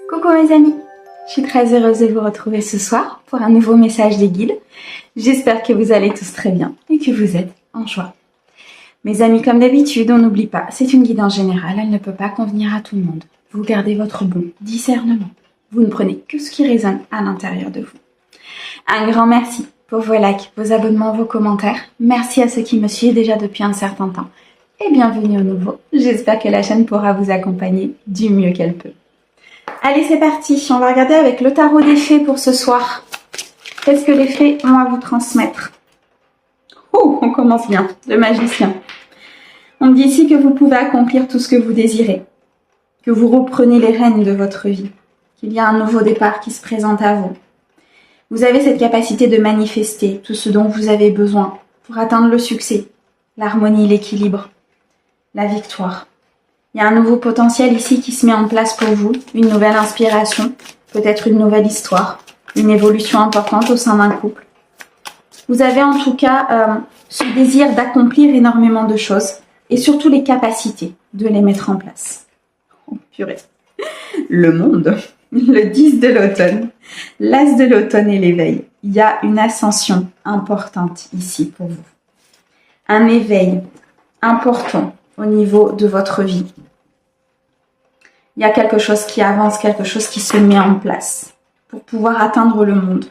Coucou mes amis, je suis très heureuse de vous retrouver ce soir pour un nouveau message des guides. J'espère que vous allez tous très bien et que vous êtes en joie. Mes amis, comme d'habitude, on n'oublie pas, c'est une guide en général, elle ne peut pas convenir à tout le monde. Vous gardez votre bon discernement. Vous ne prenez que ce qui résonne à l'intérieur de vous. Un grand merci pour vos likes, vos abonnements, vos commentaires. Merci à ceux qui me suivent déjà depuis un certain temps. Et bienvenue au nouveau. J'espère que la chaîne pourra vous accompagner du mieux qu'elle peut. Allez, c'est parti. On va regarder avec le tarot des fées pour ce soir. Qu'est-ce que les fées ont à vous transmettre? Oh, on commence bien. Le magicien. On me dit ici que vous pouvez accomplir tout ce que vous désirez. Que vous reprenez les rênes de votre vie. Qu'il y a un nouveau départ qui se présente à vous. Vous avez cette capacité de manifester tout ce dont vous avez besoin pour atteindre le succès, l'harmonie, l'équilibre, la victoire. Il y a un nouveau potentiel ici qui se met en place pour vous, une nouvelle inspiration, peut-être une nouvelle histoire, une évolution importante au sein d'un couple. Vous avez en tout cas ce désir d'accomplir énormément de choses et surtout les capacités de les mettre en place. Oh purée. Le monde, le 10 de l'automne, l'as de l'automne et l'éveil. Il y a une ascension importante ici pour vous. Un éveil important au niveau de votre vie. Il y a quelque chose qui avance, quelque chose qui se met en place pour pouvoir atteindre le monde.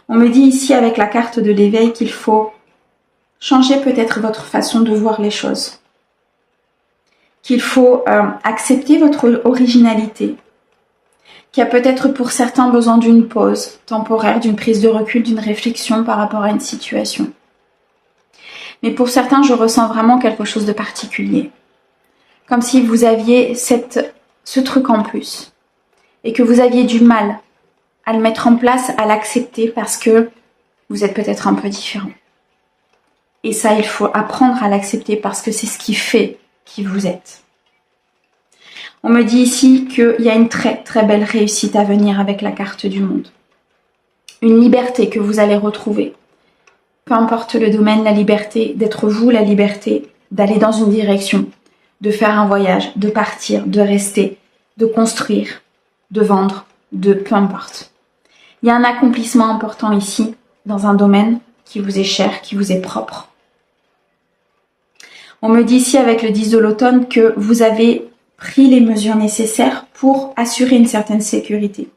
On me dit ici avec la carte de l'éveil qu'il faut changer peut-être votre façon de voir les choses. Qu'il faut accepter votre originalité. Qu'il y a peut-être pour certains besoin d'une pause temporaire, d'une prise de recul, d'une réflexion par rapport à une situation. Mais pour certains, je ressens vraiment quelque chose de particulier. Comme si vous aviez ce truc en plus. Et que vous aviez du mal à le mettre en place, à l'accepter parce que vous êtes peut-être un peu différent. Et ça, il faut apprendre à l'accepter parce que c'est ce qui fait qui vous êtes. On me dit ici qu'il y a une très très belle réussite à venir avec la carte du monde. Une liberté que vous allez retrouver. Peu importe le domaine, la liberté d'être vous, la liberté d'aller dans une direction, de faire un voyage, de partir, de rester, de construire, de vendre, de peu importe. Il y a un accomplissement important ici, dans un domaine qui vous est cher, qui vous est propre. On me dit ici avec le 10 de l'automne que vous avez pris les mesures nécessaires pour assurer une certaine sécurité,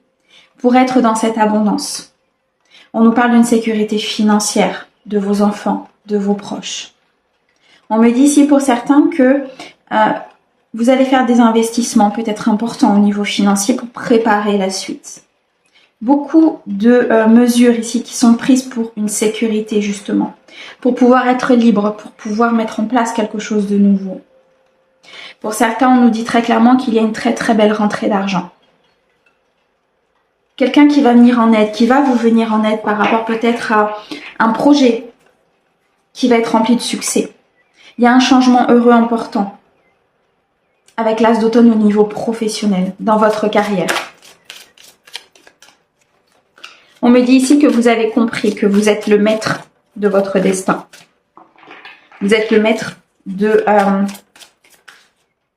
pour être dans cette abondance. On nous parle d'une sécurité financière, de vos enfants, de vos proches. On me dit ici pour certains que vous allez faire des investissements peut-être importants au niveau financier pour préparer la suite. Beaucoup de mesures ici qui sont prises pour une sécurité justement, pour pouvoir être libre, pour pouvoir mettre en place quelque chose de nouveau. Pour certains, on nous dit très clairement qu'il y a une très très belle rentrée d'argent. Quelqu'un qui va venir en aide, qui va vous venir en aide par rapport peut-être à un projet qui va être rempli de succès. Il y a un changement heureux important avec l'as d'automne au niveau professionnel, dans votre carrière. On me dit ici que vous avez compris que vous êtes le maître de votre destin. Vous êtes le maître de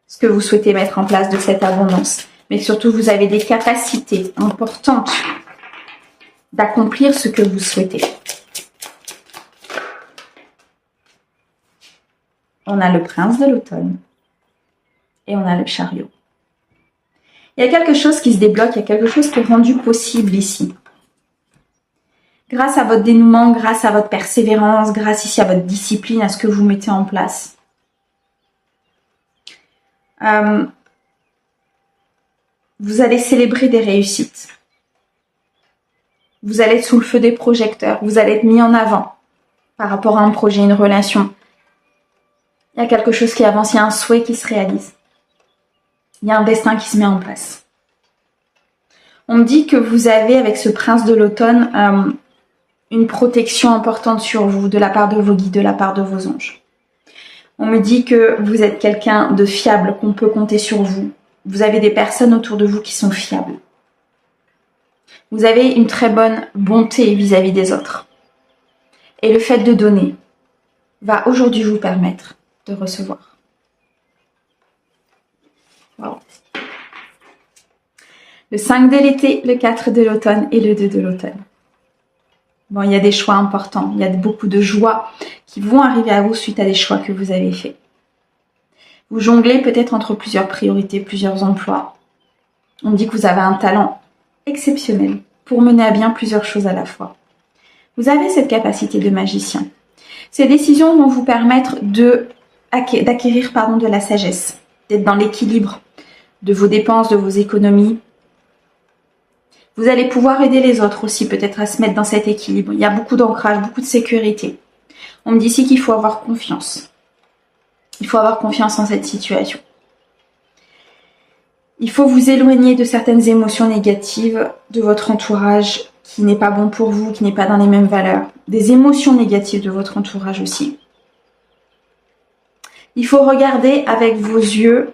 ce que vous souhaitez mettre en place, de cette abondance. Mais surtout, vous avez des capacités importantes d'accomplir ce que vous souhaitez. On a le prince de l'automne et on a le chariot. Il y a quelque chose qui se débloque, il y a quelque chose qui est rendu possible ici. Grâce à votre dénouement, grâce à votre persévérance, grâce ici à votre discipline, à ce que vous mettez en place. Vous allez célébrer des réussites. Vous allez être sous le feu des projecteurs. Vous allez être mis en avant par rapport à un projet, une relation. Il y a quelque chose qui avance, il y a un souhait qui se réalise. Il y a un destin qui se met en place. On me dit que vous avez, avec ce prince de l'automne, une protection importante sur vous, de la part de vos guides, de la part de vos anges. On me dit que vous êtes quelqu'un de fiable, qu'on peut compter sur vous. Vous avez des personnes autour de vous qui sont fiables. Vous avez une très bonne bonté vis-à-vis des autres. Et le fait de donner va aujourd'hui vous permettre de recevoir. Wow. Le 5 de l'été, le 4 de l'automne et le 2 de l'automne. Bon, il y a des choix importants. Il y a beaucoup de joie qui vont arriver à vous suite à des choix que vous avez faits. Vous jonglez peut-être entre plusieurs priorités, plusieurs emplois. On dit que vous avez un talent exceptionnel pour mener à bien plusieurs choses à la fois. Vous avez cette capacité de magicien. Ces décisions vont vous permettre d'acquérir de la sagesse, d'être dans l'équilibre de vos dépenses, de vos économies. Vous allez pouvoir aider les autres aussi peut-être à se mettre dans cet équilibre. Il y a beaucoup d'ancrage, beaucoup de sécurité. On me dit ici qu'il faut avoir confiance. Il faut avoir confiance en cette situation. Il faut vous éloigner de certaines émotions négatives de votre entourage qui n'est pas bon pour vous, qui n'est pas dans les mêmes valeurs. Des émotions négatives de votre entourage aussi. Il faut regarder avec vos yeux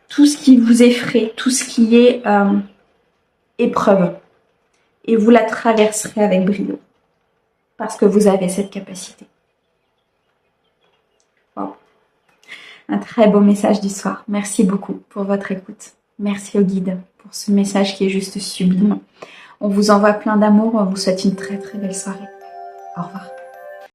tout ce qui vous effraie, tout ce qui est épreuve. Et vous la traverserez avec brio. Parce que vous avez cette capacité. Wow. Un très beau message du soir. Merci beaucoup pour votre écoute. Merci au guide pour ce message qui est juste sublime. On vous envoie plein d'amour. On vous souhaite une très très belle soirée. Au revoir.